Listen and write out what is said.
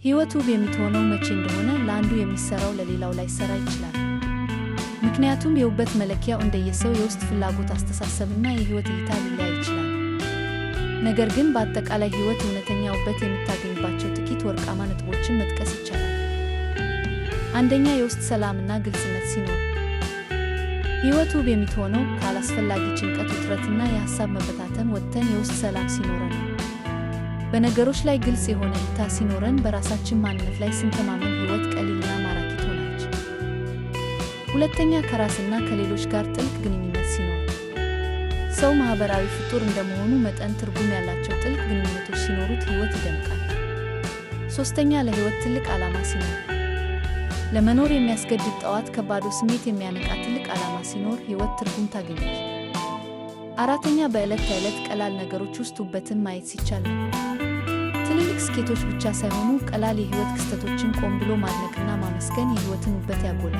ሕይወት ውብ የምትሆነው መቼ እንደሆነ ለአንዱ የሚሰራው ለሌላው ላይሰራ ይችላል። ምክንያቱም የውበት መለኪያው እንደየሰው የውስጥ ፍላጎት፣ አስተሳሰብና የሕይወት እይታ ሊለያይ ይችላል። ነገር ግን በአጠቃላይ ሕይወት እውነተኛ ውበት የምታገኝባቸው ጥቂት ወርቃማ ነጥቦችን መጥቀስ ይቻላል። አንደኛ፣ የውስጥ ሰላምና ግልጽነት ሲኖር። ሕይወት ውብ የምትሆነው ካላስፈላጊ ጭንቀት፣ ውጥረትና የሐሳብ መበታተን ወጥተን የውስጥ ሰላም ሲኖረን ነው። በነገሮች ላይ ግልጽ የሆነ እይታ ሲኖረን፣ በራሳችን ማንነት ላይ ስንተማመን ሕይወት ቀሊልና ማራኪ ትሆናለች። ሁለተኛ፣ ከራስና ከሌሎች ጋር ጥልቅ ግንኙነት ሲኖር። ሰው ማኅበራዊ ፍጡር እንደመሆኑ መጠን ትርጉም ያላቸው ጥልቅ ግንኙነቶች ሲኖሩት ሕይወት ይደምቃል። ሦስተኛ፣ ለሕይወት ትልቅ ዓላማ ሲኖር። ለመኖር የሚያስገድድ ጠዋት ከባዶ ስሜት የሚያነቃ ትልቅ ዓላማ ሲኖር ሕይወት ትርጉም ታገኛለች። አራተኛ፣ በዕለት ተዕለት ቀላል ነገሮች ውስጥ ውበትን ማየት ሲቻል ነው። ትልልቅ ስኬቶች ብቻ ሳይሆኑ ቀላል የሕይወት ክስተቶችን ቆም ብሎ ማድነቅና ማመስገን የሕይወትን ውበት ያጎላል።